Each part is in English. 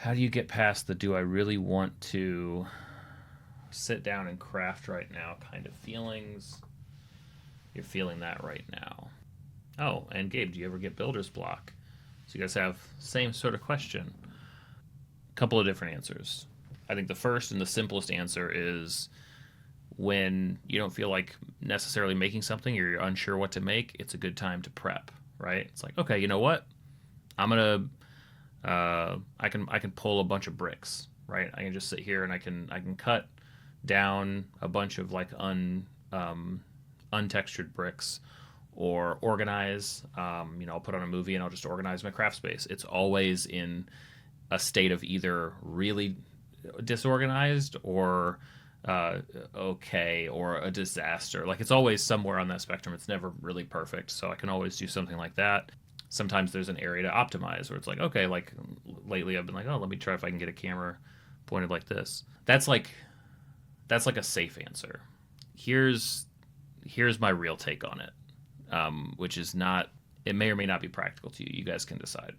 how do you get past the do I really want to sit down and craft right now kind of feelings? You're feeling that right now. Oh, and Gabe, do you ever get builder's block? So you guys have same sort of question. A couple of different answers. I think the first and the simplest answer is when you don't feel like necessarily making something or you're unsure what to make, it's a good time to prep, right? It's like, okay, you know what? I'm gonna I can pull a bunch of bricks, right? I can just sit here and I can cut down a bunch of like untextured bricks or organize. I'll put on a movie and I'll just organize my craft space. It's always in a state of either really disorganized or okay or a disaster. Like it's always somewhere on that spectrum. It's never really perfect. So I can always do something like that. Sometimes there's an area to optimize where it's like, okay, like lately I've been like, oh, let me try if I can get a camera pointed like this. That's like a safe answer. Here's my real take on it, which is not. It may or may not be practical to you. You guys can decide.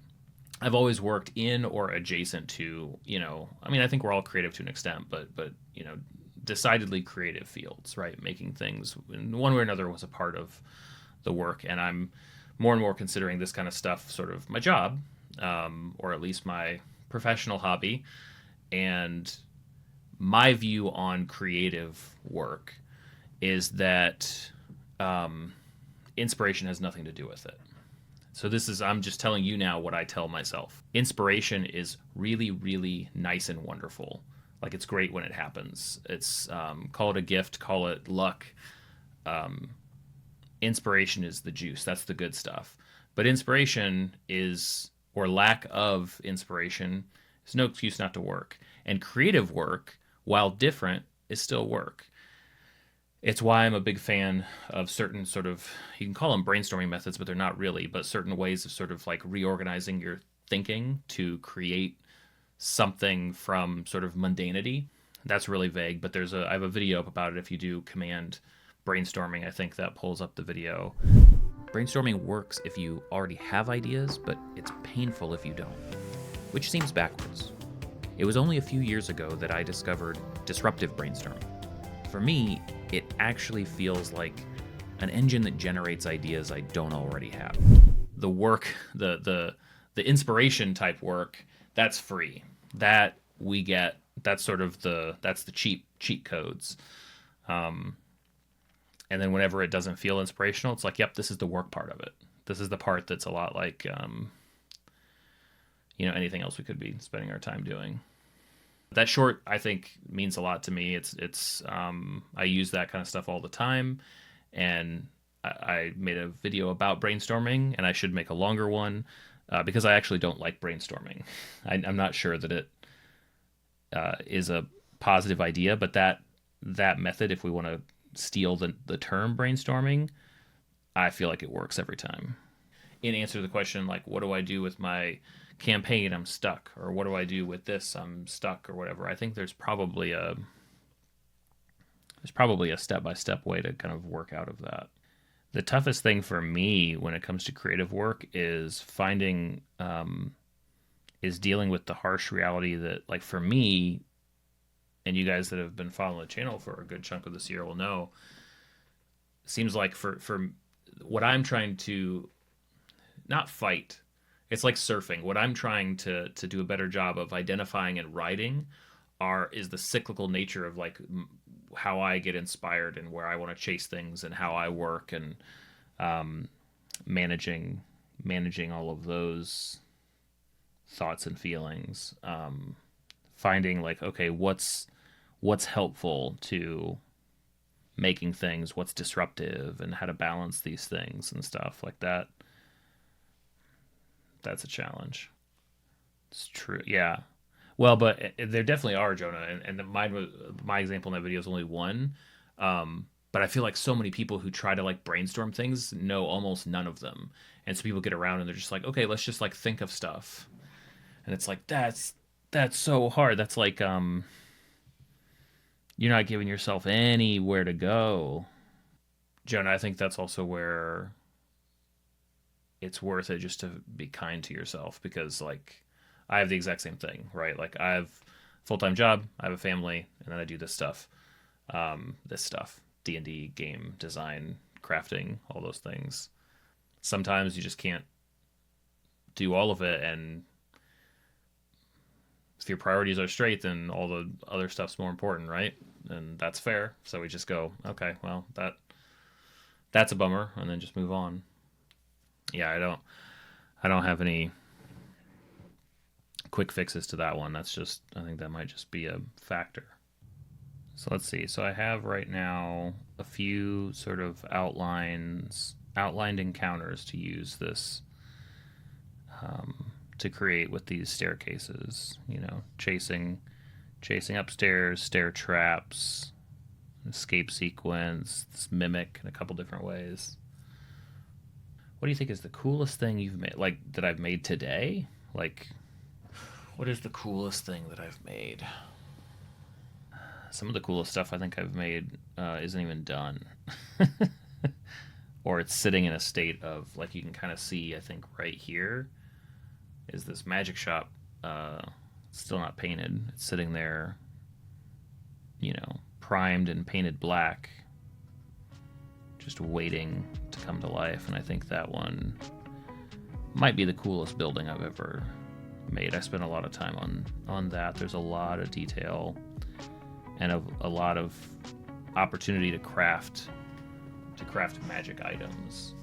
I've always worked in or adjacent to, I mean, I think we're all creative to an extent, but decidedly creative fields, right? Making things in one way or another was a part of the work, and I'm more and more considering this kind of stuff sort of my job, or at least my professional hobby. And my view on creative work is that inspiration has nothing to do with it. So I'm just telling you now what I tell myself. Inspiration is really, really nice and wonderful. Like it's great when it happens. It's call it a gift, call it luck. Inspiration is the juice. That's the good stuff. But inspiration is, or lack of inspiration, is no excuse not to work. And creative work, while different, is still work. It's why I'm a big fan of certain sort of, you can call them brainstorming methods, but they're not really, but certain ways of sort of like reorganizing your thinking to create something from sort of mundanity. That's really vague, but I have a video up about it. If you do command brainstorming, I think that pulls up the video. Brainstorming works if you already have ideas, but it's painful if you don't, which seems backwards. It was only a few years ago that I discovered disruptive brainstorming. For me, it actually feels like an engine that generates ideas I don't already have. The work, the inspiration type work, that's free. That we get. That's sort of that's the cheat codes. And then whenever it doesn't feel inspirational, it's like, yep, this is the work part of it. This is the part that's a lot like anything else we could be spending our time doing. That short, I think, means a lot to me. It's I use that kind of stuff all the time, and I made a video about brainstorming, and I should make a longer one because I actually don't like brainstorming. I'm not sure that it is a positive idea, but that method, if we want to steal the term brainstorming, I feel like it works every time. In answer to the question, like, what do I do with my campaign? I'm stuck. Or what do I do with this? I'm stuck, or whatever. I think there's probably a step-by-step way to kind of work out of that. The toughest thing for me when it comes to creative work is dealing with the harsh reality that, like, for me, and you guys that have been following the channel for a good chunk of this year will know, it seems like for what I'm trying to not fight, it's like surfing. What I'm trying to do a better job of identifying and writing is the cyclical nature of like how I get inspired and where I want to chase things and how I work, and managing all of those thoughts and feelings. Finding like, okay, what's helpful to making things, what's disruptive, and how to balance these things and stuff like that. That's a challenge. It's true. Yeah. Well, but there definitely are, Jonah, and my example in that video is only one. But I feel like so many people who try to like brainstorm things know almost none of them, and so people get around and they're just like, okay, let's just like think of stuff, and it's like that's so hard. That's like you're not giving yourself anywhere to go. Jonah, I think that's also where it's worth it just to be kind to yourself, because like I have the exact same thing, right? Like I have a full-time job, I have a family, and then I do this stuff. D&D, game design, crafting, all those things. Sometimes you just can't do all of it, and if your priorities are straight, then all the other stuff's more important, right? And that's fair. So we just go, okay, well, that's a bummer, and then just move on. Yeah, I don't have any quick fixes to that one. That's just, I think that might just be a factor. So let's see. So I have right now a few sort of outlined encounters to use this to create with these staircases. Chasing upstairs, stair traps, escape sequence, this mimic in a couple different ways. What do you think is the coolest thing you've made, like that I've made today? Like, what is the coolest thing that I've made? Some of the coolest stuff I think I've made isn't even done. Or it's sitting in a state of, like, you can kind of see, I think, right here is this magic shop still not painted. It's sitting there, primed and painted black, just waiting to come to life. And I think that one might be the coolest building I've ever made. I spent a lot of time on that. There's a lot of detail and a lot of opportunity to craft magic items.